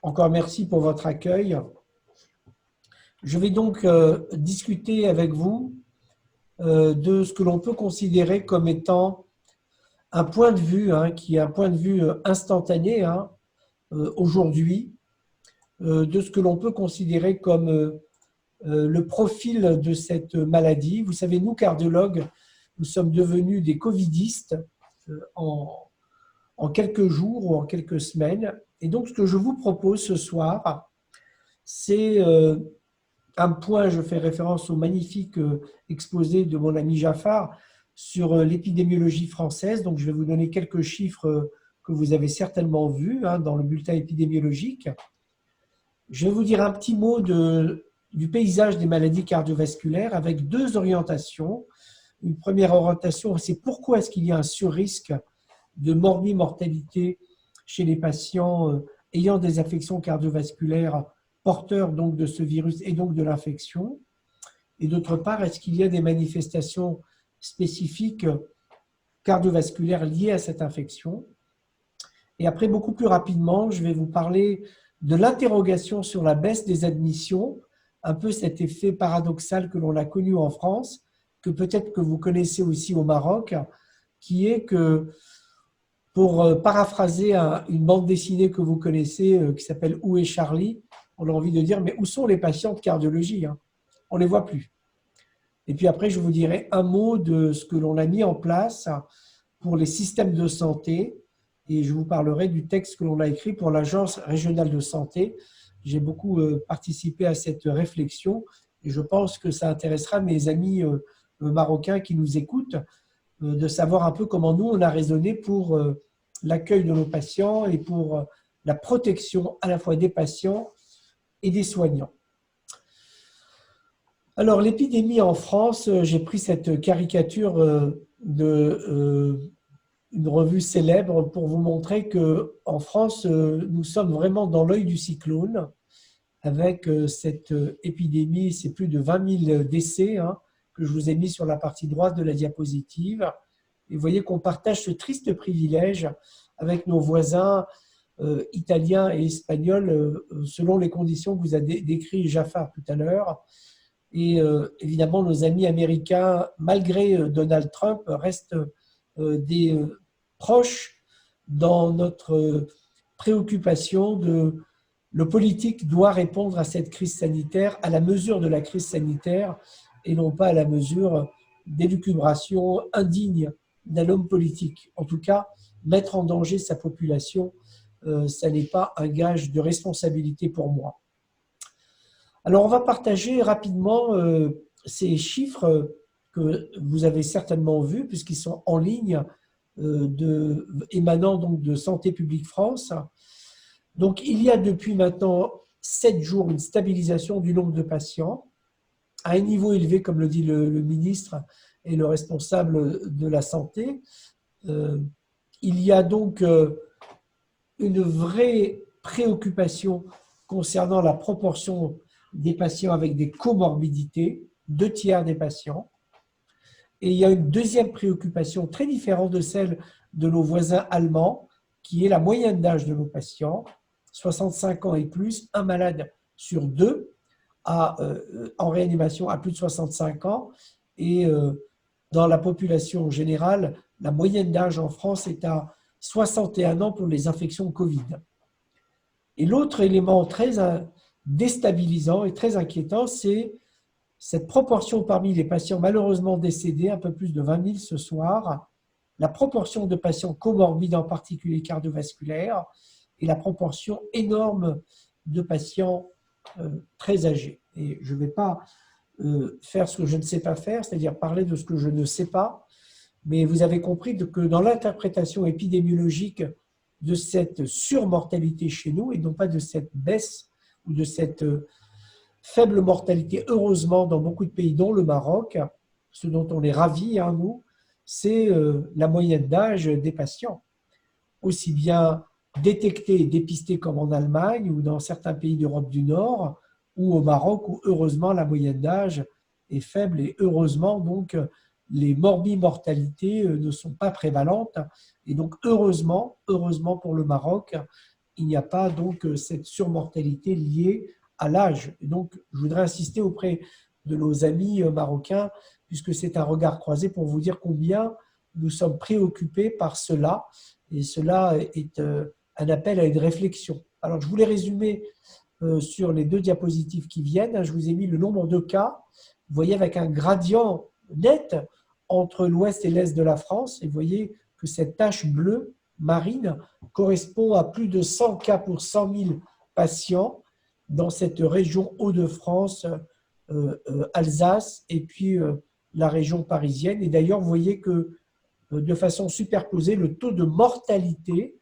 Encore merci pour votre accueil. Je vais donc discuter avec vous de ce que l'on peut considérer comme étant un point de vue, qui est un point de vue instantané aujourd'hui, de ce que l'on peut considérer comme le profil de cette maladie. Vous savez, nous, cardiologues, nous sommes devenus des covidistes en quelques jours ou en quelques semaines. Et donc, ce que je vous propose ce soir, c'est un point, je fais référence au magnifique exposé de mon ami Jaffar sur l'épidémiologie française. Donc, je vais vous donner quelques chiffres que vous avez certainement vus dans le bulletin épidémiologique. Je vais vous dire un petit mot du paysage des maladies cardiovasculaires avec deux orientations. Une première orientation, c'est pourquoi est-ce qu'il y a un surrisque de morbimortalité chez les patients ayant des affections cardiovasculaires porteurs donc de ce virus et donc de l'infection. Et d'autre part, est-ce qu'il y a des manifestations spécifiques cardiovasculaires liées à cette infection? Et après, beaucoup plus rapidement, je vais vous parler de l'interrogation sur la baisse des admissions, un peu cet effet paradoxal que l'on a connu en France, que peut-être que vous connaissez aussi au Maroc, qui est que, pour paraphraser une bande dessinée que vous connaissez qui s'appelle « Où est Charlie ?», on a envie de dire « mais où sont les patients de cardiologie ?» On ne les voit plus. Et puis après, je vous dirai un mot de ce que l'on a mis en place pour les systèmes de santé et je vous parlerai du texte que l'on a écrit pour l'Agence régionale de santé. J'ai beaucoup participé à cette réflexion et je pense que ça intéressera mes amis marocains qui nous écoutent de savoir un peu comment nous, on a raisonné pour l'accueil de nos patients et pour la protection à la fois des patients et des soignants. Alors, l'épidémie en France, j'ai pris cette caricature d'une revue célèbre pour vous montrer qu'en France, nous sommes vraiment dans l'œil du cyclone avec cette épidémie, c'est plus de 20 000 décès que je vous ai mis sur la partie droite de la diapositive. Et vous voyez qu'on partage ce triste privilège avec nos voisins italiens et espagnols selon les conditions que vous a décrites Jaffar tout à l'heure. Et évidemment, nos amis américains, malgré Donald Trump, restent des proches dans notre préoccupation de le politique doit répondre à cette crise sanitaire à la mesure de la crise sanitaire et non pas à la mesure d'élucubration indigne d'un homme politique. En tout cas, mettre en danger sa population, ça n'est pas un gage de responsabilité pour moi. Alors, on va partager rapidement ces chiffres que vous avez certainement vus, puisqu'ils sont en ligne, émanant donc de Santé publique France. Donc, il y a depuis maintenant 7 jours une stabilisation du nombre de patients à un niveau élevé, comme le dit le ministre et le responsable de la santé. Il y a donc une vraie préoccupation concernant la proportion des patients avec des comorbidités, 2/3 des patients. Et il y a une deuxième préoccupation très différente de celle de nos voisins allemands, qui est la moyenne d'âge de nos patients, 65 ans et plus, un malade sur deux en réanimation à plus de 65 ans. Et dans la population générale, la moyenne d'âge en France est à 61 ans pour les infections Covid. Et l'autre élément très déstabilisant et très inquiétant, c'est cette proportion parmi les patients malheureusement décédés, un peu plus de 20 000 ce soir, la proportion de patients comorbides, en particulier cardiovasculaires, et la proportion énorme de patients très âgés. Et je ne vais pas faire ce que je ne sais pas faire, c'est-à-dire parler de ce que je ne sais pas, mais vous avez compris que dans l'interprétation épidémiologique de cette surmortalité chez nous, et non pas de cette baisse ou de cette faible mortalité, heureusement, dans beaucoup de pays, dont le Maroc, ce dont on est ravis, nous, c'est la moyenne d'âge des patients. Aussi bien détectés et dépistés comme en Allemagne ou dans certains pays d'Europe du Nord ou au Maroc, où heureusement la moyenne d'âge est faible et heureusement donc les morbimortalités ne sont pas prévalentes. Et donc heureusement pour le Maroc, il n'y a pas donc cette surmortalité liée à l'âge. Donc, je voudrais insister auprès de nos amis marocains, puisque c'est un regard croisé pour vous dire combien nous sommes préoccupés par cela, et cela est un appel à une réflexion. Alors, je voulais résumer sur les 2 diapositives qui viennent. Je vous ai mis le nombre de cas, vous voyez, avec un gradient net entre l'ouest et l'est de la France, et vous voyez que cette tache bleue marine correspond à plus de 100 cas pour 100 000 patients dans cette région Hauts-de-France, Alsace et puis la région parisienne. Et d'ailleurs, vous voyez que de façon superposée, le taux de mortalité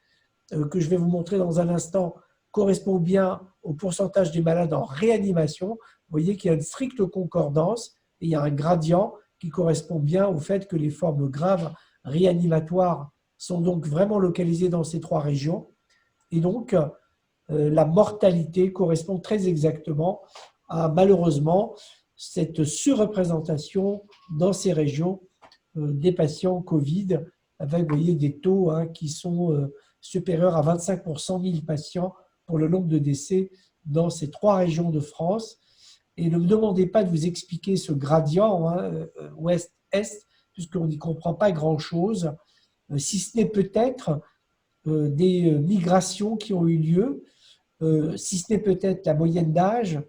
que je vais vous montrer dans un instant correspond bien au pourcentage des malades en réanimation. Vous voyez qu'il y a une stricte concordance et il y a un gradient qui correspond bien au fait que les formes graves réanimatoires sont donc vraiment localisées dans ces 3 régions. Et donc, la mortalité correspond très exactement à, malheureusement, cette surreprésentation dans ces régions des patients Covid, avec, vous voyez, des taux qui sont supérieurs à 25 pour 100 000 patients pour le nombre de décès dans ces 3 régions de France. Et ne me demandez pas de vous expliquer ce gradient ouest-est, puisqu'on n'y comprend pas grand-chose, si ce n'est peut-être des migrations qui ont eu lieu, si ce n'est peut-être la moyenne d'âge,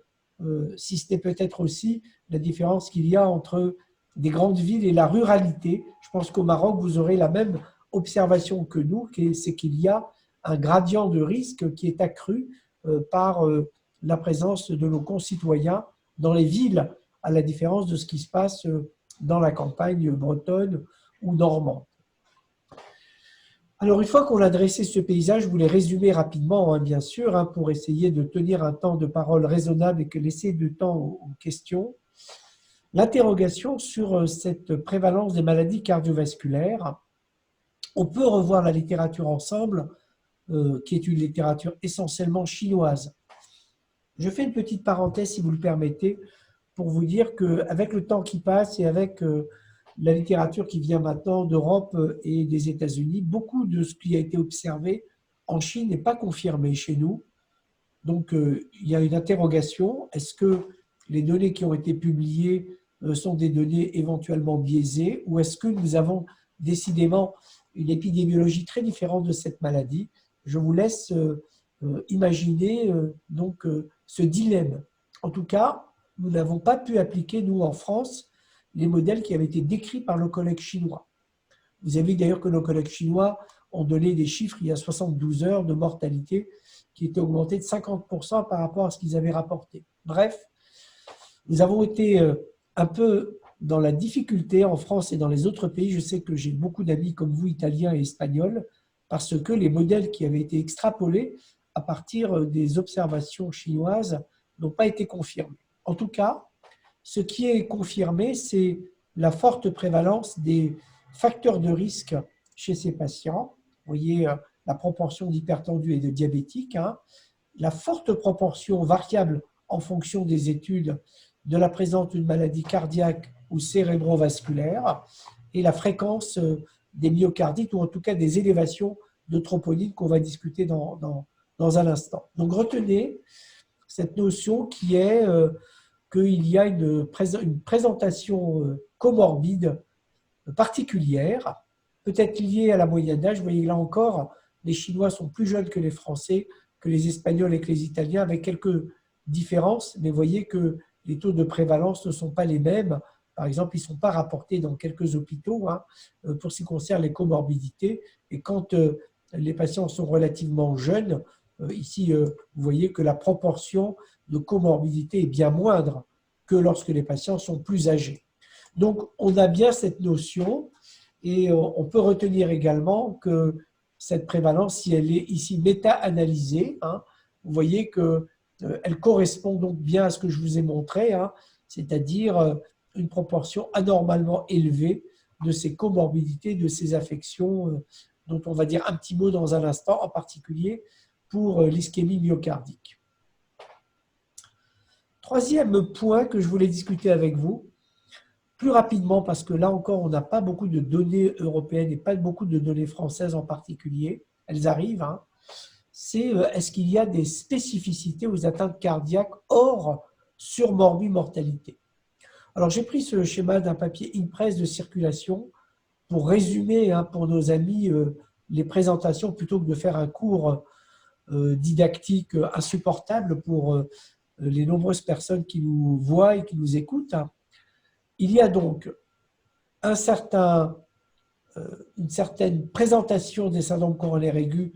si ce n'est peut-être aussi la différence qu'il y a entre des grandes villes et la ruralité. Je pense qu'au Maroc, vous aurez la même observation que nous, c'est qu'il y a un gradient de risque qui est accru par la présence de nos concitoyens dans les villes, à la différence de ce qui se passe dans la campagne bretonne ou normande. Alors, une fois qu'on a dressé ce paysage, je voulais résumer rapidement, bien sûr, pour essayer de tenir un temps de parole raisonnable et que laisser du temps aux questions. L'interrogation sur cette prévalence des maladies cardiovasculaires. On peut revoir la littérature ensemble, qui est une littérature essentiellement chinoise. Je fais une petite parenthèse, si vous le permettez, pour vous dire qu'avec le temps qui passe et avec la littérature qui vient maintenant d'Europe et des États-Unis, beaucoup de ce qui a été observé en Chine n'est pas confirmé chez nous. Donc, il y a une interrogation. Est-ce que les données qui ont été publiées sont des données éventuellement biaisées ou est-ce que nous avons décidément une épidémiologie très différente de cette maladie? Je vous laisse imaginer donc ce dilemme. En tout cas, nous n'avons pas pu appliquer, nous, en France, les modèles qui avaient été décrits par nos collègues chinois. Vous avez vu d'ailleurs que nos collègues chinois ont donné des chiffres il y a 72 heures de mortalité qui étaient augmentés de 50% par rapport à ce qu'ils avaient rapporté. Bref, nous avons été un peu dans la difficulté en France et dans les autres pays. Je sais que j'ai beaucoup d'amis comme vous, italiens et espagnols, parce que les modèles qui avaient été extrapolés à partir des observations chinoises n'ont pas été confirmés. En tout cas, ce qui est confirmé, c'est la forte prévalence des facteurs de risque chez ces patients. Vous voyez la proportion d'hypertendus et de diabétiques, la forte proportion variable en fonction des études de la présence d'une maladie cardiaque ou cérébrovasculaire et la fréquence des myocardites ou en tout cas des élévations de troponine qu'on va discuter dans un instant. Donc retenez cette notion qui est qu'il y a une présentation comorbide particulière, peut-être liée à la moyenne d'âge. Vous voyez là encore, les Chinois sont plus jeunes que les Français, que les Espagnols et que les Italiens, avec quelques différences, mais vous voyez que les taux de prévalence ne sont pas les mêmes. Par exemple, ils ne sont pas rapportés dans quelques hôpitaux pour ce qui concerne les comorbidités. Et quand les patients sont relativement jeunes, ici, vous voyez que la proportion de comorbidité est bien moindre que lorsque les patients sont plus âgés. Donc, on a bien cette notion et on peut retenir également que cette prévalence, si elle est ici méta-analysée, vous voyez qu'elle correspond donc bien à ce que je vous ai montré, c'est-à-dire une proportion anormalement élevée de ces comorbidités, de ces affections dont on va dire un petit mot dans un instant, en particulier pour l'ischémie myocardique. Troisième point que je voulais discuter avec vous, plus rapidement parce que là encore on n'a pas beaucoup de données européennes et pas beaucoup de données françaises en particulier, elles arrivent, c'est est-ce qu'il y a des spécificités aux atteintes cardiaques hors surmorbimortalité. Alors j'ai pris ce schéma d'un papier InPress de circulation pour résumer pour nos amis les présentations plutôt que de faire un cours didactique insupportable pour les nombreuses personnes qui nous voient et qui nous écoutent. Il y a donc une certaine présentation des syndromes coronaires aigus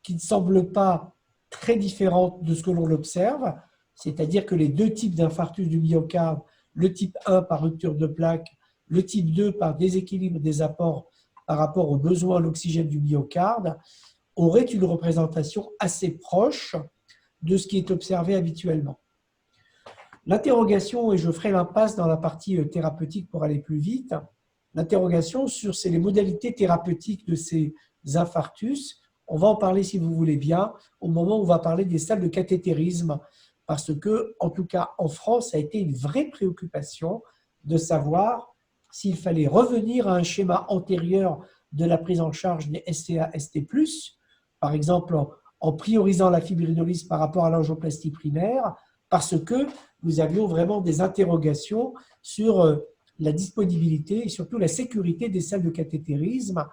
qui ne semble pas très différente de ce que l'on observe, c'est-à-dire que les deux types d'infarctus du myocarde, le type 1 par rupture de plaque, le type 2 par déséquilibre des apports par rapport aux besoins en oxygène du myocarde, auraient une représentation assez proche de ce qui est observé habituellement. L'interrogation, et je ferai l'impasse dans la partie thérapeutique pour aller plus vite, l'interrogation sur les modalités thérapeutiques de ces infarctus, on va en parler si vous voulez bien, au moment où on va parler des salles de cathétérisme, parce que, en tout cas en France, ça a été une vraie préoccupation de savoir s'il fallait revenir à un schéma antérieur de la prise en charge des STA-ST+, par exemple en priorisant la fibrinolyse par rapport à l'angioplastie primaire, parce que nous avions vraiment des interrogations sur la disponibilité et surtout la sécurité des salles de cathétérisme,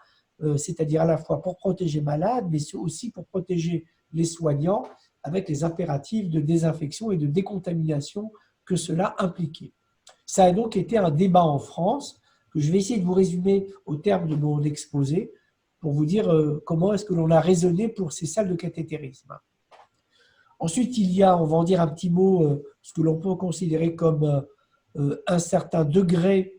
c'est-à-dire à la fois pour protéger malades, mais aussi pour protéger les soignants avec les impératifs de désinfection et de décontamination que cela impliquait. Ça a donc été un débat en France que je vais essayer de vous résumer au terme de mon exposé pour vous dire comment est-ce que l'on a raisonné pour ces salles de cathétérisme. Ensuite, il y a, on va en dire un petit mot, ce que l'on peut considérer comme un certain degré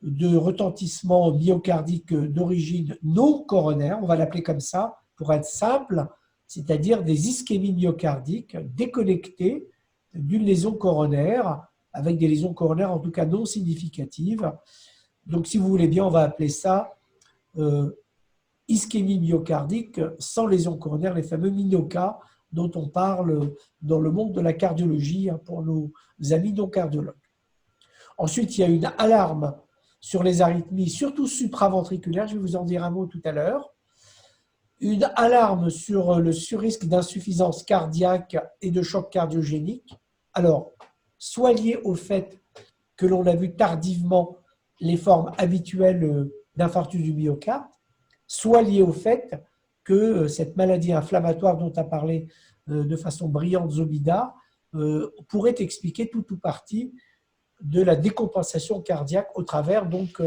de retentissement myocardique d'origine non coronaire, on va l'appeler comme ça, pour être simple, c'est-à-dire des ischémies myocardiques déconnectées d'une lésion coronaire, avec des lésions coronaires en tout cas non significatives. Donc, si vous voulez bien, on va appeler ça ischémie myocardique sans lésion coronaire, les fameux MINOCA dont on parle dans le monde de la cardiologie pour nos amis non cardiologues. Ensuite, il y a une alarme sur les arythmies, surtout supraventriculaires, je vais vous en dire un mot tout à l'heure. Une alarme sur le surrisque d'insuffisance cardiaque et de choc cardiogénique. Alors, soit lié au fait que l'on a vu tardivement les formes habituelles d'infarctus du myocarde, soit lié au fait que cette maladie inflammatoire dont a parlé de façon brillante Zobida pourrait expliquer tout ou partie de la décompensation cardiaque au travers donc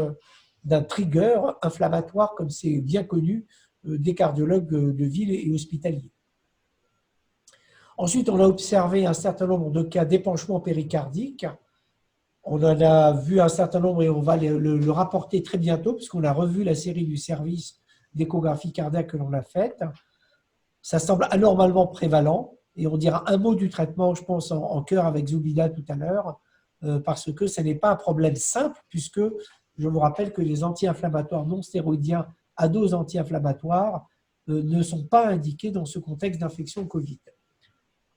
d'un trigger inflammatoire, comme c'est bien connu des cardiologues de ville et hospitaliers. Ensuite, on a observé un certain nombre de cas d'épanchement péricardique. On en a vu un certain nombre et on va le rapporter très bientôt puisqu'on a revu la série du service d'échographie cardiaque que l'on a faite. Ça semble anormalement prévalent et on dira un mot du traitement, je pense, en cœur avec Zubida tout à l'heure, parce que ce n'est pas un problème simple puisque je vous rappelle que les anti-inflammatoires non stéroïdiens à dose anti-inflammatoire ne sont pas indiqués dans ce contexte d'infection Covid.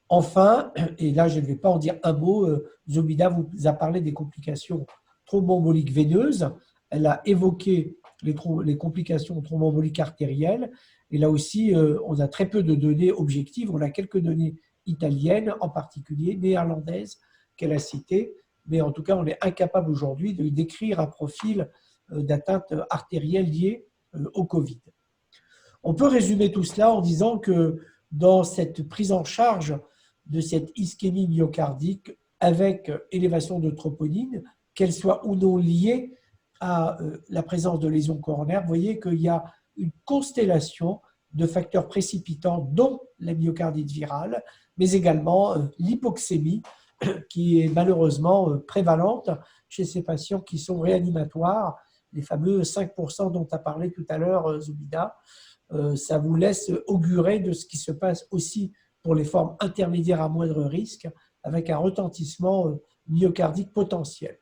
Enfin, et là je ne vais pas en dire un mot, Zobida vous a parlé des complications thromboemboliques veineuses, elle a évoqué les complications thromboemboliques artérielles, et là aussi on a très peu de données objectives, on a quelques données italiennes, en particulier néerlandaises qu'elle a citées, mais en tout cas on est incapable aujourd'hui de décrire un profil d'atteinte artérielle liée au Covid. On peut résumer tout cela en disant que dans cette prise en charge de cette ischémie myocardique avec élévation de troponine, qu'elle soit ou non liée à la présence de lésions coronaires, vous voyez qu'il y a une constellation de facteurs précipitants, dont la myocardite virale, mais également l'hypoxémie, qui est malheureusement prévalente chez ces patients qui sont réanimatoires, les fameux 5% dont a parlé tout à l'heure Zubida. Ça vous laisse augurer de ce qui se passe aussi pour les formes intermédiaires à moindre risque, avec un retentissement myocardique potentiel.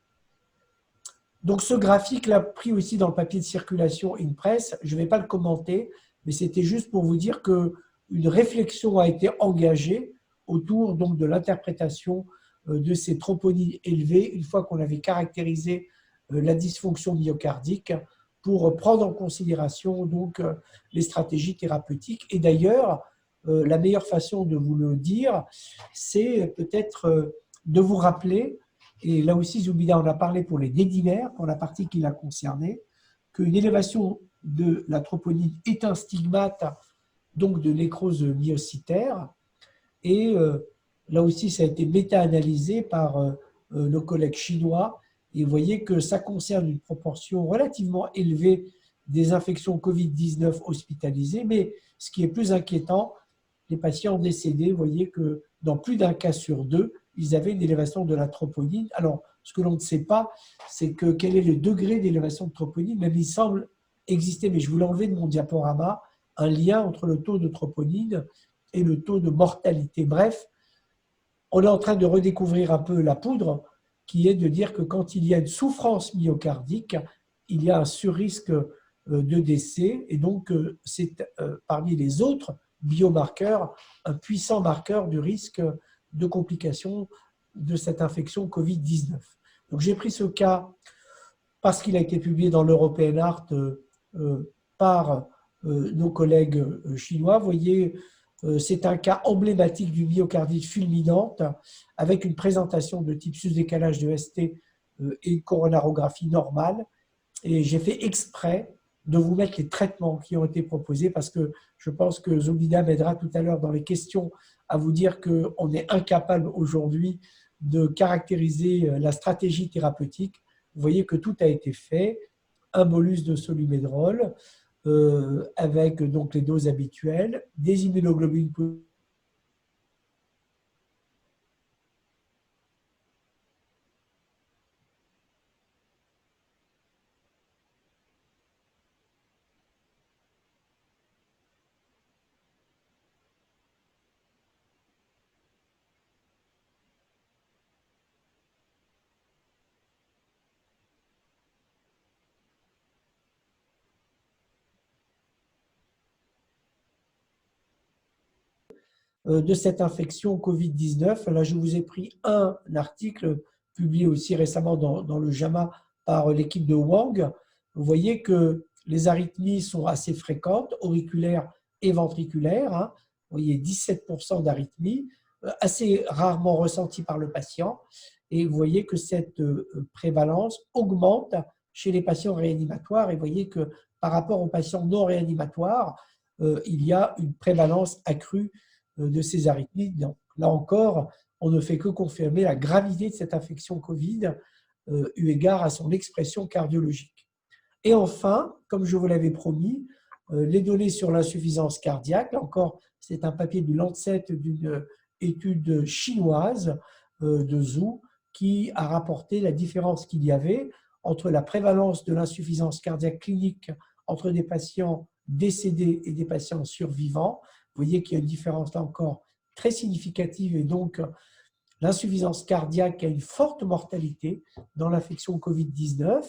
Donc ce graphique l'a pris aussi dans le papier de circulation InPress, je ne vais pas le commenter, mais c'était juste pour vous dire qu'une réflexion a été engagée autour donc, de l'interprétation de ces troponines élevées, une fois qu'on avait caractérisé la dysfonction myocardique, pour prendre en considération donc, les stratégies thérapeutiques. Et d'ailleurs, la meilleure façon de vous le dire, c'est peut-être de vous rappeler, et là aussi Zoubida en a parlé pour les dédimères, pour la partie qui l'a concernée, qu'une élévation de la troponine est un stigmate donc de nécrose myocitaire. Et là aussi, ça a été méta-analysé par nos collègues chinois. Et vous voyez que ça concerne une proportion relativement élevée des infections Covid-19 hospitalisées. Mais ce qui est plus inquiétant, les patients décédés, vous voyez que dans plus d'un cas sur deux, ils avaient une élévation de la troponine. Alors, ce que l'on ne sait pas, c'est que quel est le degré d'élévation de troponine. Même il semble exister, mais je vous l'ai enlevé de mon diaporama, un lien entre le taux de troponine et le taux de mortalité. Bref, on est en train de redécouvrir un peu la poudre, qui est de dire que quand il y a une souffrance myocardique, il y a un surrisque de décès, et donc c'est parmi les autres biomarqueurs un puissant marqueur du risque de complications de cette infection Covid-19. Donc j'ai pris ce cas parce qu'il a été publié dans l'European Heart par nos collègues chinois. Vous voyez, c'est un cas emblématique d'une myocardite fulminante avec une présentation de type sus-décalage de ST et une coronarographie normale. Et j'ai fait exprès de vous mettre les traitements qui ont été proposés parce que je pense que Zoubida m'aidera tout à l'heure dans les questions à vous dire qu'on est incapable aujourd'hui de caractériser la stratégie thérapeutique. Vous voyez que tout a été fait, un bolus de solumédrol avec donc les doses habituelles, des immunoglobulines de cette infection Covid-19. Là, je vous ai pris un article publié aussi récemment dans le JAMA par l'équipe de Wang. Vous voyez que les arythmies sont assez fréquentes, auriculaires et ventriculaires. Hein. Vous voyez 17% d'arythmies, assez rarement ressenties par le patient. Et vous voyez que cette prévalence augmente chez les patients réanimatoires. Et vous voyez que par rapport aux patients non réanimatoires, il y a une prévalence accrue de ces arythmies. Donc, là encore, on ne fait que confirmer la gravité de cette infection Covid eu égard à son expression cardiologique. Et enfin, comme je vous l'avais promis, les données sur l'insuffisance cardiaque. Là encore, c'est un papier du Lancet d'une étude chinoise de Zhou qui a rapporté la différence qu'il y avait entre la prévalence de l'insuffisance cardiaque clinique entre des patients décédés et des patients survivants. Vous voyez qu'il y a une différence là encore très significative et donc l'insuffisance cardiaque a une forte mortalité dans l'infection Covid-19.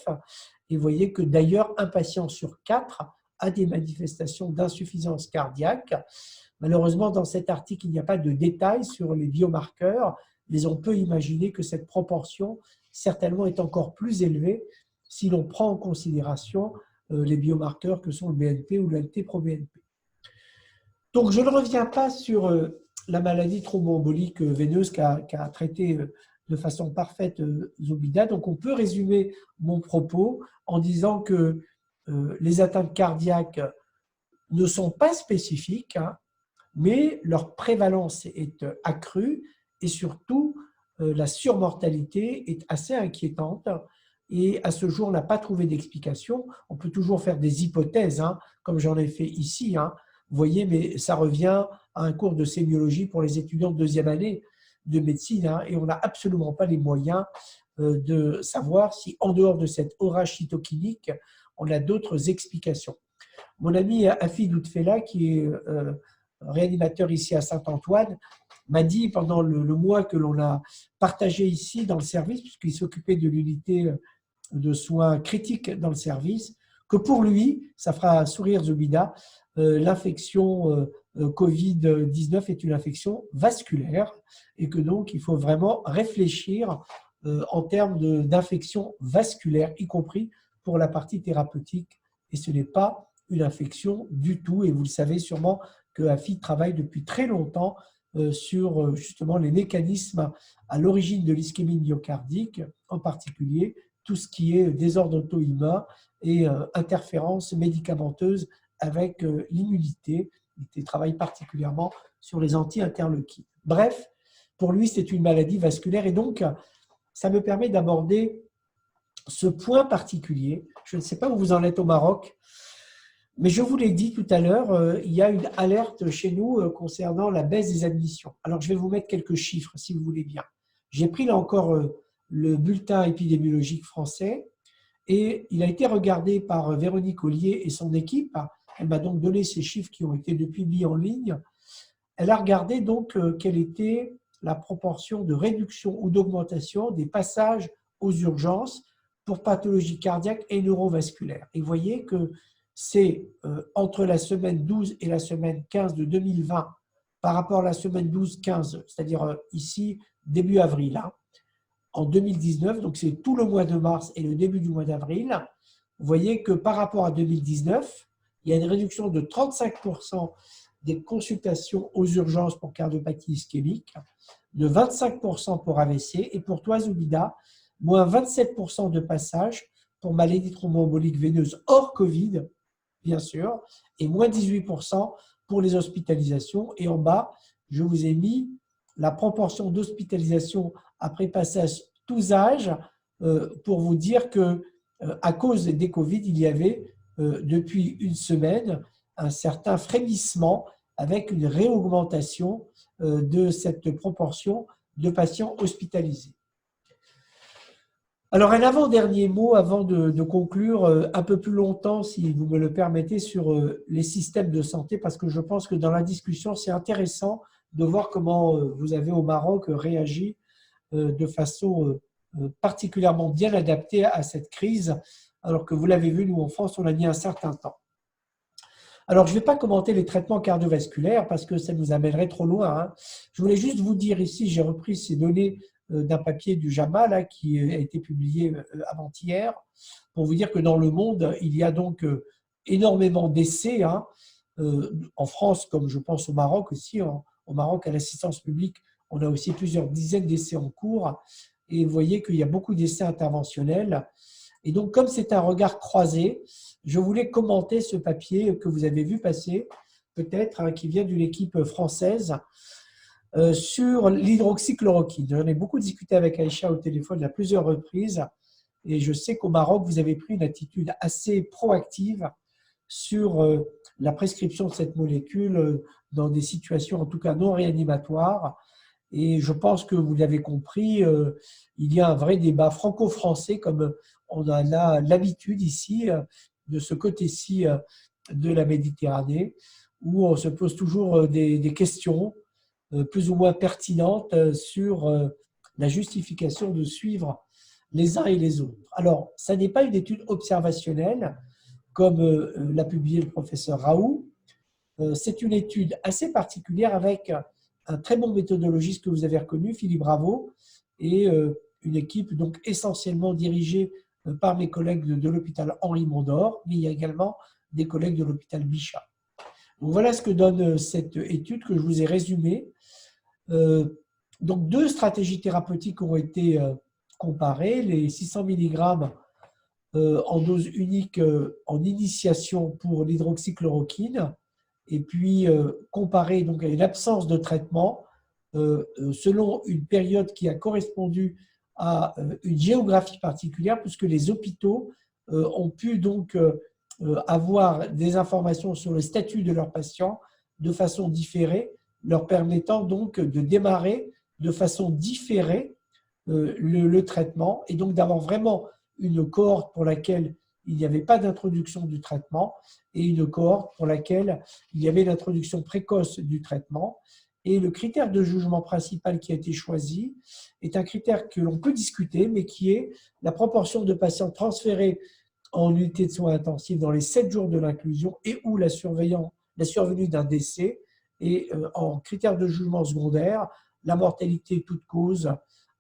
Et vous voyez que d'ailleurs, un patient sur 4 a des manifestations d'insuffisance cardiaque. Malheureusement, dans cet article, il n'y a pas de détails sur les biomarqueurs, mais on peut imaginer que cette proportion certainement est encore plus élevée si l'on prend en considération les biomarqueurs que sont le BNP ou le NT-proBNP. Donc, je ne reviens pas sur la maladie thromboembolique veineuse qu'a traité de façon parfaite Zoubida. Donc, on peut résumer mon propos en disant que les atteintes cardiaques ne sont pas spécifiques, hein, mais leur prévalence est accrue et surtout, la surmortalité est assez inquiétante. Et à ce jour, on n'a pas trouvé d'explication. On peut toujours faire des hypothèses, hein, comme j'en ai fait ici, hein. Vous voyez, mais ça revient à un cours de sémiologie pour les étudiants de deuxième année de médecine, hein, et on n'a absolument pas les moyens de savoir si, en dehors de cet orage cytokinique, on a d'autres explications. Mon ami Afid Oudfella, qui est réanimateur ici à Saint-Antoine, m'a dit pendant le mois que l'on a partagé ici dans le service, puisqu'il s'occupait de l'unité de soins critiques dans le service, que pour lui, ça fera sourire Zoubida, l'infection Covid-19 est une infection vasculaire et que donc il faut vraiment réfléchir en termes d'infection vasculaire, y compris pour la partie thérapeutique. Et ce n'est pas une infection du tout, et vous le savez sûrement que AFI travaille depuis très longtemps sur justement les mécanismes à l'origine de l'ischémie myocardique, en particulier tout ce qui est désordre auto-immun et interférence médicamenteuse avec l'immunité. Il travaille particulièrement sur les anti-interleukines. Bref, pour lui, c'est une maladie vasculaire et donc, ça me permet d'aborder ce point particulier. Je ne sais pas où vous en êtes au Maroc, mais je vous l'ai dit tout à l'heure, il y a une alerte chez nous concernant la baisse des admissions. Alors, je vais vous mettre quelques chiffres, si vous voulez bien. J'ai pris là encore le bulletin épidémiologique français et il a été regardé par Véronique Ollier et son équipe. Elle m'a donc donné ces chiffres qui ont été depuis mis en ligne. Elle a regardé donc quelle était la proportion de réduction ou d'augmentation des passages aux urgences pour pathologies cardiaques et neurovasculaires. Et vous voyez que c'est entre la semaine 12 et la semaine 15 de 2020 par rapport à la semaine 12-15, c'est-à-dire ici début avril, hein, en 2019, donc c'est tout le mois de mars et le début du mois d'avril, vous voyez que par rapport à 2019, il y a une réduction de 35% des consultations aux urgences pour cardiopathie ischémique, de 25% pour AVC et pour Toise-Oubida, moins 27% de passages pour maladie thromboembolique veineuse hors Covid, bien sûr, et moins 18% pour les hospitalisations. Et en bas, je vous ai mis la proportion d'hospitalisation après passage tous âges pour vous dire que à cause des Covid, il y avait depuis une semaine un certain frémissement avec une réaugmentation de cette proportion de patients hospitalisés. Alors, un avant-dernier mot avant de conclure un peu plus longtemps, si vous me le permettez, sur les systèmes de santé, parce que je pense que dans la discussion, c'est intéressant de voir comment vous avez au Maroc réagi de façon particulièrement bien adaptée à cette crise, alors que vous l'avez vu, nous en France, on a mis un certain temps. Alors, je ne vais pas commenter les traitements cardiovasculaires parce que ça nous amènerait trop loin, hein. Je voulais juste vous dire ici, j'ai repris ces données d'un papier du JAMA là, qui a été publié avant-hier, pour vous dire que dans le monde, il y a donc énormément d'essais, hein, en France, comme je pense au Maroc aussi. Au Maroc, à l'assistance publique, on a aussi plusieurs dizaines d'essais en cours. Et vous voyez qu'il y a beaucoup d'essais interventionnels. Et donc, comme c'est un regard croisé, je voulais commenter ce papier que vous avez vu passer, peut-être, hein, qui vient d'une équipe française, sur l'hydroxychloroquine. J'en ai beaucoup discuté avec Aïcha au téléphone à plusieurs reprises. Et je sais qu'au Maroc, vous avez pris une attitude assez proactive sur la prescription de cette molécule dans des situations, en tout cas non réanimatoires. Et je pense que vous l'avez compris, il y a un vrai débat franco-français, comme on a l'habitude ici, de ce côté-ci de la Méditerranée, où on se pose toujours des questions plus ou moins pertinentes sur la justification de suivre les uns et les autres. Alors, ça n'est pas une étude observationnelle, comme l'a publié le professeur Raoult. C'est une étude assez particulière avec un très bon méthodologiste que vous avez reconnu, Philippe Bravo, et une équipe donc essentiellement dirigée par mes collègues de l'hôpital Henri Mondor, mais il y a également des collègues de l'hôpital Bichat. Donc voilà ce que donne cette étude que je vous ai résumée. Donc deux stratégies thérapeutiques ont été comparées, les 600 mg en dose unique en initiation pour l'hydroxychloroquine, et puis comparé donc à une absence de traitement selon une période qui a correspondu à une géographie particulière, puisque les hôpitaux ont pu donc avoir des informations sur le statut de leurs patients de façon différée, leur permettant donc de démarrer de façon différée le traitement, et donc d'avoir vraiment une cohorte pour laquelle il n'y avait pas d'introduction du traitement et une cohorte pour laquelle il y avait l'introduction précoce du traitement. Et le critère de jugement principal qui a été choisi est un critère que l'on peut discuter, mais qui est la proportion de patients transférés en unité de soins intensifs dans les 7 jours de l'inclusion et ou la survenue d'un décès. Et en critère de jugement secondaire, la mortalité toute cause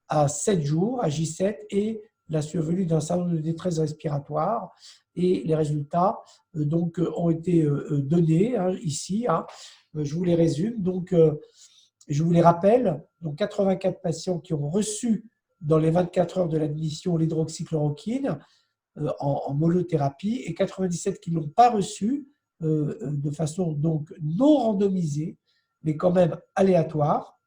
à 7 jours, à J7, et la survenue d'un syndrome de détresse respiratoire. Et les résultats donc, ont été donnés ici. Je vous les résume. Donc, je vous les rappelle. Donc, 84 patients qui ont reçu dans les 24 heures de l'admission l'hydroxychloroquine en monothérapie et 97 qui ne l'ont pas reçu de façon donc non randomisée, mais quand même aléatoire.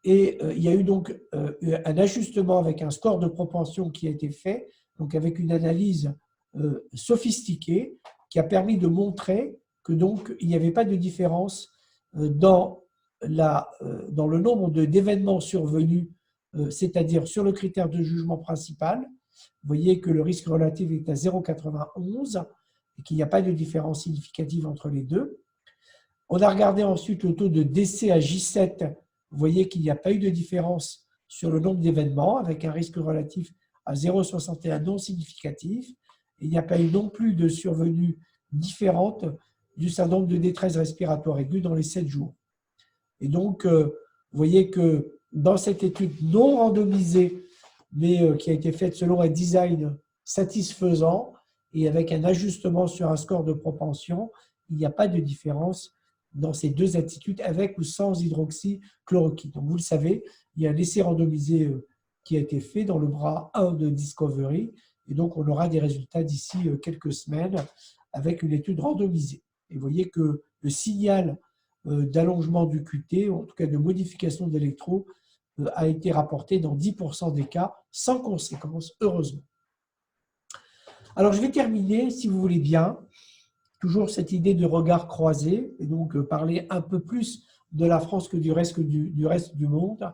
Et il y a eu donc un ajustement avec un score de propension qui a été fait, donc avec une analyse sophistiquée qui a permis de montrer que donc il n'y avait pas de différence dans le nombre d'événements survenus, c'est-à-dire sur le critère de jugement principal. Vous voyez que le risque relatif est à 0,91 et qu'il n'y a pas de différence significative entre les deux. On a regardé ensuite le taux de décès à J7. Vous voyez qu'il n'y a pas eu de différence sur le nombre d'événements avec un risque relatif à 0,61 non significatif. Il n'y a pas eu non plus de survenue différente du syndrome de détresse respiratoire aiguë dans les 7 jours. Et donc, vous voyez que dans cette étude non randomisée, mais qui a été faite selon un design satisfaisant et avec un ajustement sur un score de propension, il n'y a pas de différence dans ces deux attitudes avec ou sans hydroxychloroquine. Donc, vous le savez, il y a un essai randomisé qui a été fait dans le bras 1 de Discovery et donc on aura des résultats d'ici quelques semaines avec une étude randomisée. Et vous voyez que le signal d'allongement du QT, en tout cas de modification d'électro, a été rapporté dans 10% des cas sans conséquence, heureusement. Alors, je vais terminer, si vous voulez bien, toujours cette idée de regard croisé, et donc parler un peu plus de la France que du reste du monde,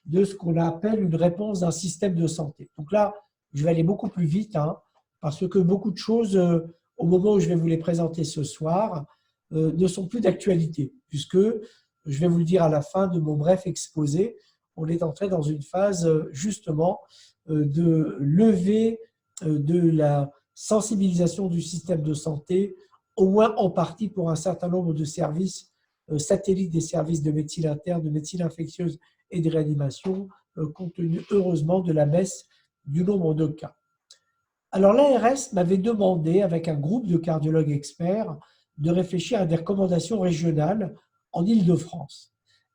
de ce qu'on appelle une réponse d'un système de santé. Donc là, je vais aller beaucoup plus vite, parce que beaucoup de choses, au moment où je vais vous les présenter ce soir, ne sont plus d'actualité, puisque, je vais vous le dire à la fin de mon bref exposé, on est entré dans une phase justement de levée de la sensibilisation du système de santé, au moins en partie pour un certain nombre de services satellites des services de médecine interne, de médecine infectieuse et de réanimation, compte tenu heureusement de la baisse du nombre de cas. Alors l'ARS m'avait demandé, avec un groupe de cardiologues experts, de réfléchir à des recommandations régionales en Île-de-France.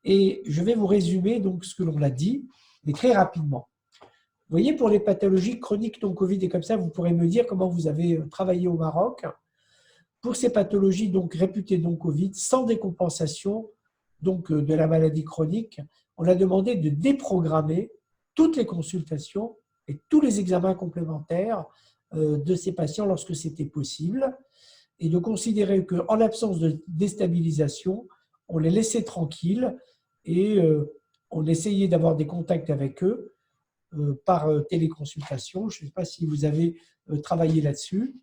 Et je vais vous résumer donc ce que l'on a dit, mais très rapidement. Vous voyez, pour les pathologies chroniques non Covid et comme ça, vous pourrez me dire comment vous avez travaillé au Maroc. Pour ces pathologies donc réputées non Covid, sans décompensation donc de la maladie chronique, on a demandé de déprogrammer toutes les consultations et tous les examens complémentaires de ces patients lorsque c'était possible et de considérer qu'en l'absence de déstabilisation, on les laissait tranquilles et on essayait d'avoir des contacts avec eux par téléconsultation. Je ne sais pas si vous avez travaillé là-dessus.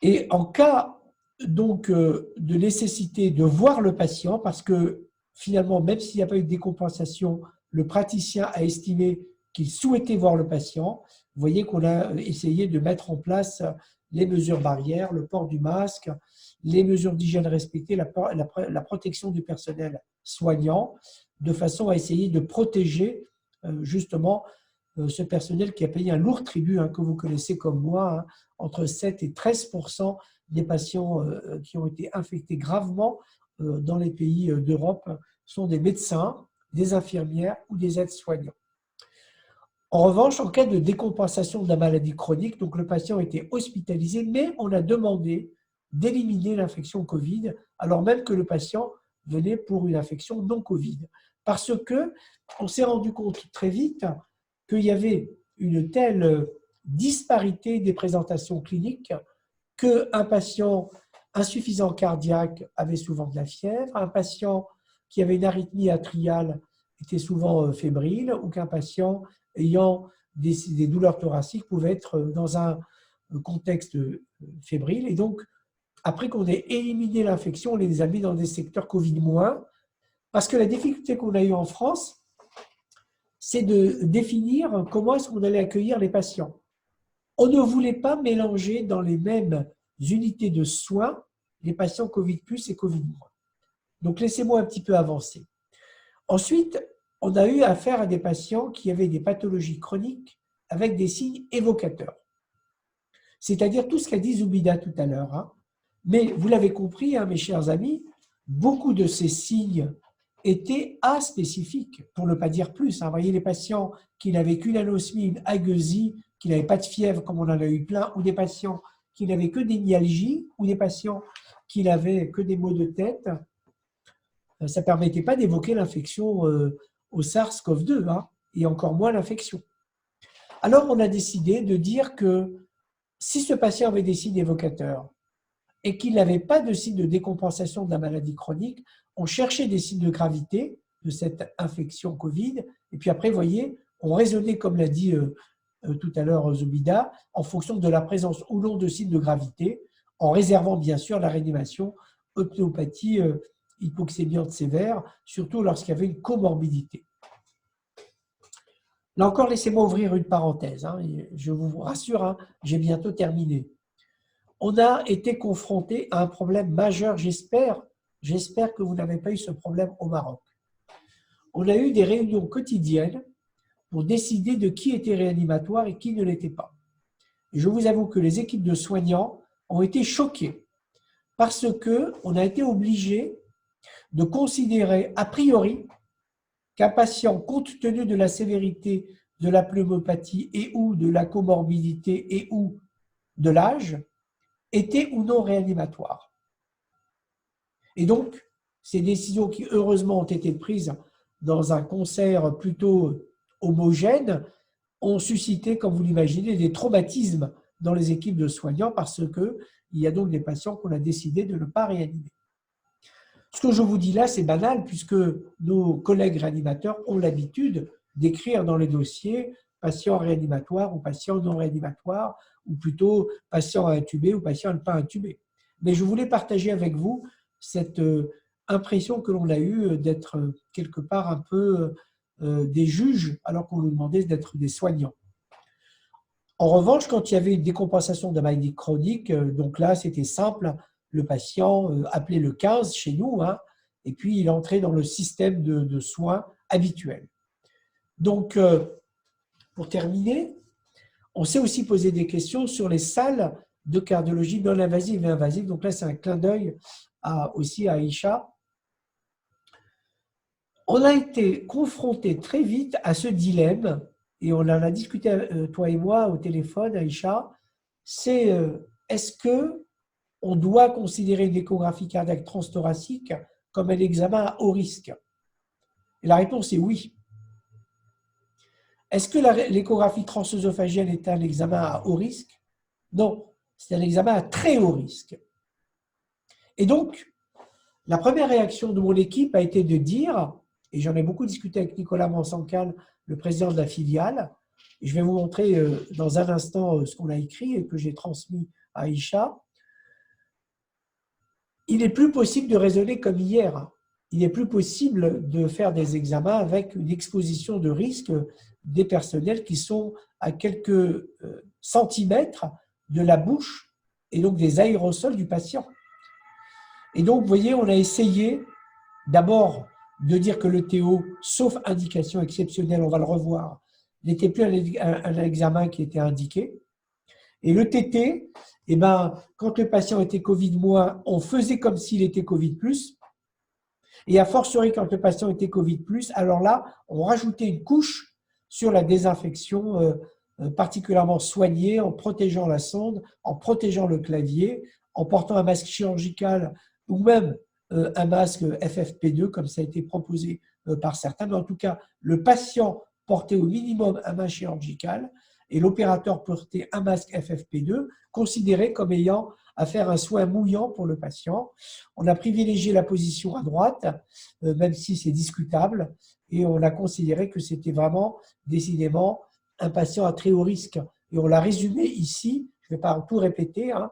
Et en cas donc de nécessité de voir le patient, parce que finalement, même s'il n'y a pas eu de décompensation, le praticien a estimé qu'il souhaitait voir le patient. Vous voyez qu'on a essayé de mettre en place les mesures barrières, le port du masque, les mesures d'hygiène respectées, la protection du personnel soignant, de façon à essayer de protéger justement ce personnel qui a payé un lourd tribut, que vous connaissez comme moi, entre 7 et 13% des patients qui ont été infectés gravement dans les pays d'Europe sont des médecins, des infirmières ou des aides-soignants. En revanche, en cas de décompensation de la maladie chronique, donc le patient était hospitalisé, mais on a demandé d'éliminer l'infection Covid, alors même que le patient venait pour une infection non Covid. Parce qu'on s'est rendu compte très vite qu'il y avait une telle disparité des présentations cliniques qu'un patient insuffisant cardiaque avait souvent de la fièvre, un patient qui avait une arythmie atriale était souvent fébrile, ou qu'un patient ayant des douleurs thoraciques pouvait être dans un contexte fébrile. Et donc, après qu'on ait éliminé l'infection, on les a mis dans des secteurs Covid-, parce que la difficulté qu'on a eue en France, c'est de définir comment est-ce qu'on allait accueillir les patients. On ne voulait pas mélanger dans les mêmes unités de soins les patients Covid+ et Covid-. Donc, laissez-moi un petit peu avancer. Ensuite, on a eu affaire à des patients qui avaient des pathologies chroniques avec des signes évocateurs. C'est-à-dire tout ce qu'a dit Zoubida tout à l'heure. Mais vous l'avez compris, mes chers amis, beaucoup de ces signes étaient aspécifiques, pour ne pas dire plus. Vous voyez, les patients qui n'avaient qu'une anosmie, une agueusie, qui n'avaient pas de fièvre, comme on en a eu plein, ou des patients qui n'avaient que des myalgies, ou des patients qui n'avaient que des maux de tête, ça ne permettait pas d'évoquer l'infection au SARS-CoV-2, hein, et encore moins l'infection. Alors, on a décidé de dire que si ce patient avait des signes évocateurs et qu'il n'avait pas de signes de décompensation de la maladie chronique, on cherchait des signes de gravité de cette infection Covid. Et puis après, vous voyez, on raisonnait, comme l'a dit tout à l'heure Zobida, en fonction de la présence ou non de signes de gravité, en réservant bien sûr la réanimation, pneumopathie hypoxémiante sévère, surtout lorsqu'il y avait une comorbidité. Là encore, laissez-moi ouvrir une parenthèse. Hein, je vous rassure, hein, j'ai bientôt terminé. On a été confronté à un problème majeur, j'espère que vous n'avez pas eu ce problème au Maroc. On a eu des réunions quotidiennes pour décider de qui était réanimatoire et qui ne l'était pas. Et je vous avoue que les équipes de soignants ont été choquées parce qu'on a été obligé de considérer a priori qu'un patient, compte tenu de la sévérité de la pneumopathie et ou de la comorbidité et ou de l'âge, était ou non réanimatoire. Et donc, ces décisions qui, heureusement, ont été prises dans un concert plutôt homogène, ont suscité, comme vous l'imaginez, des traumatismes dans les équipes de soignants parce qu'il y a donc des patients qu'on a décidé de ne pas réanimer. Ce que je vous dis là, c'est banal puisque nos collègues réanimateurs ont l'habitude d'écrire dans les dossiers patient réanimatoire ou patient non réanimatoire, ou plutôt patient à intuber ou patient à ne pas intuber. Mais je voulais partager avec vous cette impression que l'on a eue d'être quelque part un peu des juges alors qu'on nous demandait d'être des soignants. En revanche, quand il y avait une décompensation de la maladie chronique, donc là, c'était simple, le patient appelait le 15 chez nous, hein, et puis il entrait dans le système de soins habituel. Donc, pour terminer, on s'est aussi posé des questions sur les salles de cardiologie non invasive et invasive. Donc là, c'est un clin d'œil aussi à Aïcha. On a été confronté très vite à ce dilemme, et on en a discuté, toi et moi, au téléphone, Aïcha, c'est est-ce qu'on doit considérer une échographie cardiaque transthoracique comme un examen à haut risque? Et la réponse est oui. Est-ce que l'échographie transœsophagienne est un examen à haut risque? Non, c'est un examen à très haut risque. Et donc, la première réaction de mon équipe a été de dire, et j'en ai beaucoup discuté avec Nicolas Mansancal, le président de la filiale, et je vais vous montrer dans un instant ce qu'on a écrit et que j'ai transmis à Aïcha. Il n'est plus possible de raisonner comme hier. Il n'est plus possible de faire des examens avec une exposition de risque des personnels qui sont à quelques centimètres de la bouche et donc des aérosols du patient. Et donc, vous voyez, on a essayé d'abord de dire que le TO, sauf indication exceptionnelle, on va le revoir, n'était plus un examen qui était indiqué. Et le TT, eh ben, quand le patient était Covid-, on faisait comme s'il était Covid+. Et a fortiori, quand le patient était Covid+, alors là, on rajoutait une couche sur la désinfection particulièrement soignée, en protégeant la sonde, en protégeant le clavier, en portant un masque chirurgical ou même un masque FFP2, comme ça a été proposé par certains. Mais en tout cas, le patient portait au minimum un masque chirurgical et l'opérateur portait un masque FFP2, considéré comme ayant à faire un soin mouillant pour le patient. On a privilégié la position à droite, même si c'est discutable, et on a considéré que c'était vraiment, décidément, un patient à très haut risque. Et on l'a résumé ici, je ne vais pas tout répéter, hein.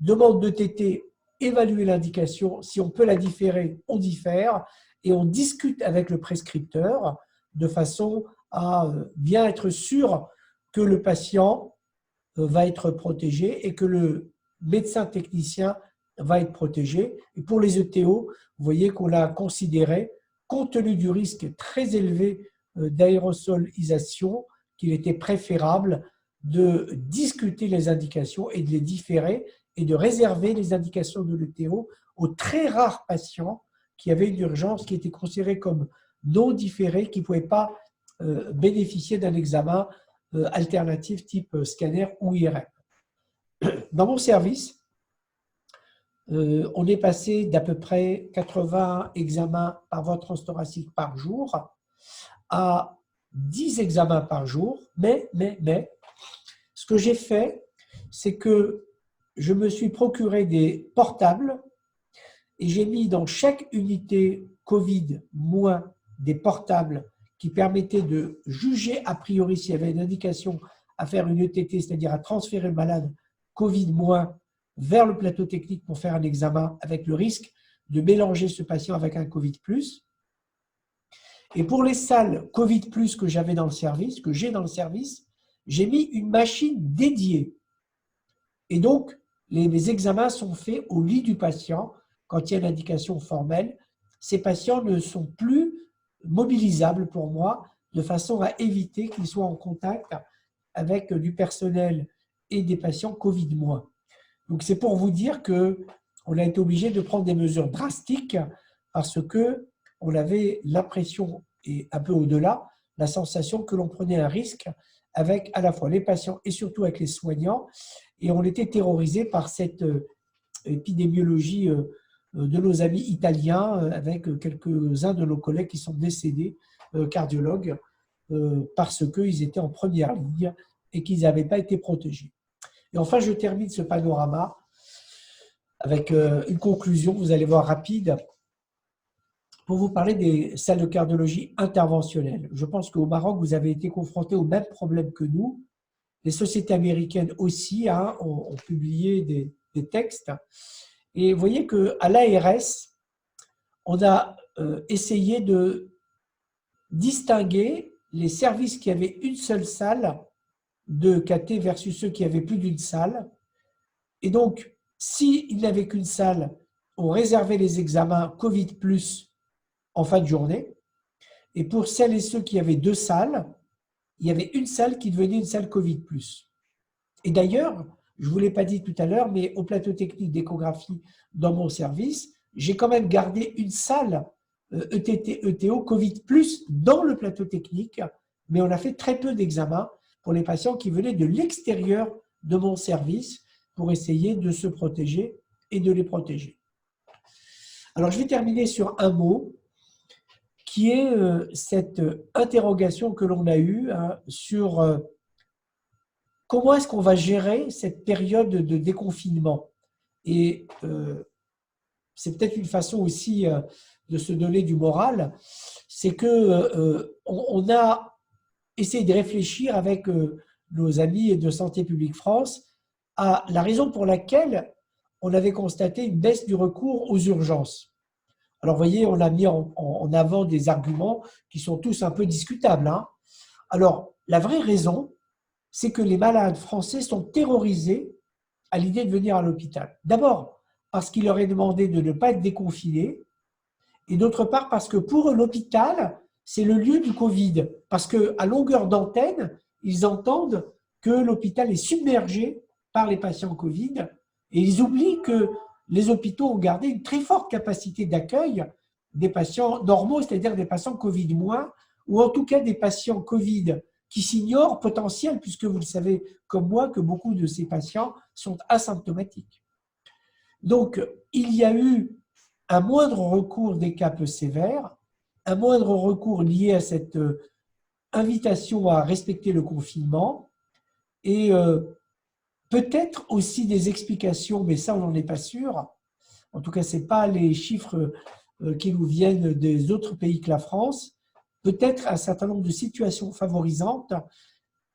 Demande de TT, évaluer l'indication, si on peut la différer, on diffère, et on discute avec le prescripteur de façon à bien être sûr que le patient va être protégé et que le médecin technicien va être protégé. Et pour les ETO, vous voyez qu'on l'a considéré, compte tenu du risque très élevé d'aérosolisation, qu'il était préférable de discuter les indications et de les différer et de réserver les indications de l'ETO aux très rares patients qui avaient une urgence, qui étaient considérés comme non différés, qui ne pouvaient pas bénéficier d'un examen alternatif type scanner ou IRM. Dans mon service, on est passé d'à peu près 80 examens par voie transthoracique par jour à 10 examens par jour. Mais, ce que j'ai fait, c'est que je me suis procuré des portables et j'ai mis dans chaque unité Covid moins des portables qui permettaient de juger a priori s'il y avait une indication à faire une ETT, c'est-à-dire à transférer le malade Covid moins vers le plateau technique pour faire un examen avec le risque de mélanger ce patient avec un Covid+. Et pour les salles Covid+, que j'avais dans le service, que j'ai dans le service, j'ai mis une machine dédiée. Et donc, les examens sont faits au lit du patient quand il y a une indication formelle. Ces patients ne sont plus mobilisables pour moi de façon à éviter qu'ils soient en contact avec du personnel et des patients Covid-. Donc, c'est pour vous dire qu'on a été obligé de prendre des mesures drastiques parce qu'on avait l'impression, et un peu au-delà, la sensation que l'on prenait un risque avec à la fois les patients et surtout avec les soignants. Et on était terrorisé par cette épidémiologie de nos amis italiens, avec quelques-uns de nos collègues qui sont décédés, cardiologues, parce qu'ils étaient en première ligne et qu'ils n'avaient pas été protégés. Et enfin, je termine ce panorama avec une conclusion, vous allez voir rapide, pour vous parler des salles de cardiologie interventionnelle. Je pense qu'au Maroc, vous avez été confronté au même problème que nous. Les sociétés américaines aussi ont publié des textes. Et vous voyez qu'à l'ARS, on a essayé de distinguer les services qui avaient une seule salle de KT versus ceux qui avaient plus d'une salle. Et donc, s'il n'avait qu'une salle, on réservait les examens Covid+ en fin de journée. Et pour celles et ceux qui avaient deux salles, il y avait une salle qui devenait une salle Covid+. Et d'ailleurs, je ne vous l'ai pas dit tout à l'heure, mais au plateau technique d'échographie dans mon service, j'ai quand même gardé une salle ETT, ETO, Covid+, dans le plateau technique, mais on a fait très peu d'examens pour les patients qui venaient de l'extérieur de mon service pour essayer de se protéger et de les protéger. Alors, je vais terminer sur un mot qui est cette interrogation que l'on a eue sur comment est-ce qu'on va gérer cette période de déconfinement. Et c'est peut-être une façon aussi de se donner du moral, c'est qu'on a essayé de réfléchir avec nos amis de Santé publique France à la raison pour laquelle on avait constaté une baisse du recours aux urgences. Alors, vous voyez, on a mis en avant des arguments qui sont tous un peu discutables. Alors, la vraie raison, c'est que les malades français sont terrorisés à l'idée de venir à l'hôpital. D'abord, parce qu'il leur est demandé de ne pas être déconfinés, et d'autre part, parce que pour eux, l'hôpital, c'est le lieu du Covid. Parce qu'à longueur d'antenne, ils entendent que l'hôpital est submergé par les patients Covid, et ils oublient que les hôpitaux ont gardé une très forte capacité d'accueil des patients normaux, c'est-à-dire des patients Covid-, ou en tout cas des patients Covid qui s'ignorent potentiels, puisque vous le savez comme moi que beaucoup de ces patients sont asymptomatiques. Donc, il y a eu un moindre recours des cas peu sévères, un moindre recours lié à cette invitation à respecter le confinement, et peut-être aussi des explications, mais ça on n'en est pas sûr, en tout cas ce n'est pas les chiffres qui nous viennent des autres pays que la France, peut-être un certain nombre de situations favorisantes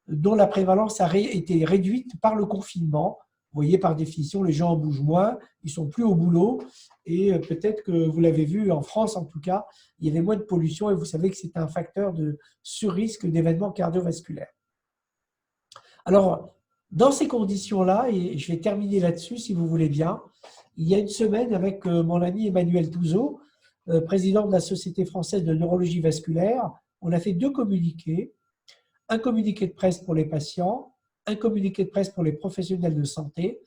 dont la prévalence a été réduite par le confinement. Vous voyez, par définition, les gens en bougent moins, ils ne sont plus au boulot, et peut-être que vous l'avez vu en France, en tout cas, il y avait moins de pollution, et vous savez que c'est un facteur de surrisque d'événements cardiovasculaires. Alors, dans ces conditions-là, et je vais terminer là-dessus si vous voulez bien, il y a une semaine avec mon ami Emmanuel Touzeau, président de la Société française de neurologie vasculaire, on a fait deux communiqués, un communiqué de presse pour les patients, un communiqué de presse pour les professionnels de santé.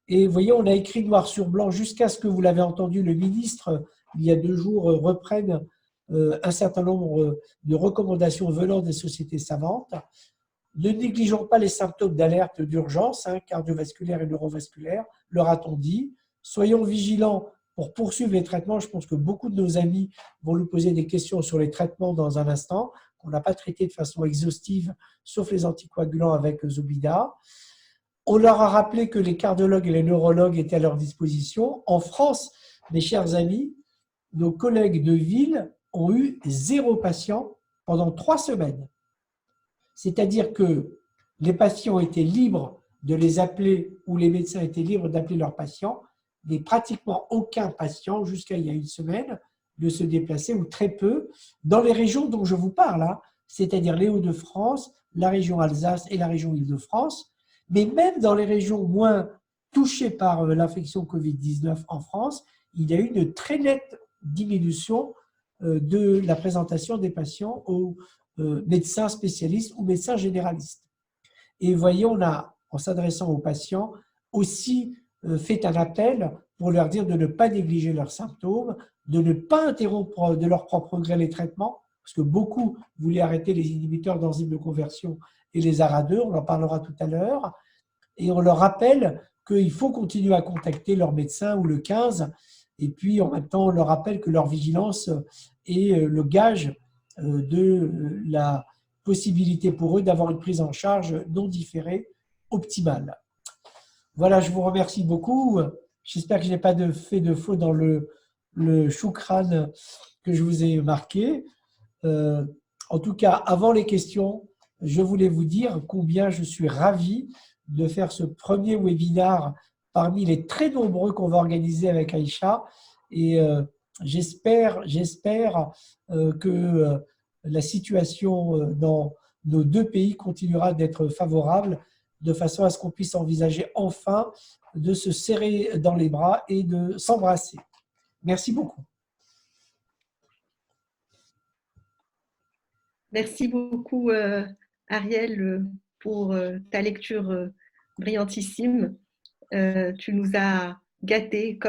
Et vous voyez, on a écrit noir sur blanc jusqu'à ce que vous l'avez entendu, le ministre il y a 2 jours, reprennent un certain nombre de recommandations venant des sociétés savantes. Ne négligeons pas les symptômes d'alerte d'urgence, cardiovasculaire et neurovasculaire, leur a-t-on dit. Soyons vigilants pour poursuivre les traitements. Je pense que beaucoup de nos amis vont nous poser des questions sur les traitements dans un instant, qu'on n'a pas traité de façon exhaustive, sauf les anticoagulants avec Zobida. On leur a rappelé que les cardiologues et les neurologues étaient à leur disposition. En France, mes chers amis, nos collègues de ville ont eu 0 patient pendant 3 semaines. C'est-à-dire que les patients étaient libres de les appeler ou les médecins étaient libres d'appeler leurs patients, mais pratiquement aucun patient, jusqu'à il y a une semaine, ne se déplaçait ou très peu dans les régions dont je vous parle, c'est-à-dire les Hauts-de-France, la région Alsace et la région Île-de-France, mais même dans les régions moins touchées par l'infection Covid-19 en France, il y a eu une très nette diminution de la présentation des patients aux médecins spécialistes ou médecins généralistes. Et vous voyez, on a, en s'adressant aux patients, aussi fait un appel pour leur dire de ne pas négliger leurs symptômes, de ne pas interrompre de leur propre gré les traitements, parce que beaucoup voulaient arrêter les inhibiteurs d'enzymes de conversion et les ARA2, on en parlera tout à l'heure, et on leur rappelle qu'il faut continuer à contacter leur médecin ou le 15, et puis en même temps, on leur rappelle que leur vigilance est le gage de la possibilité pour eux d'avoir une prise en charge non différée optimale. Voilà, je vous remercie beaucoup. J'espère que je n'ai pas fait de faux dans le choukran que je vous ai marqué. En tout cas, avant les questions, je voulais vous dire combien je suis ravi de faire ce premier webinaire parmi les très nombreux qu'on va organiser avec Aïcha. Et j'espère que la situation dans nos 2 pays continuera d'être favorable de façon à ce qu'on puisse envisager enfin de se serrer dans les bras et de s'embrasser. Merci beaucoup. Merci beaucoup, Ariel, pour ta lecture brillantissime. Tu nous as gâtés comme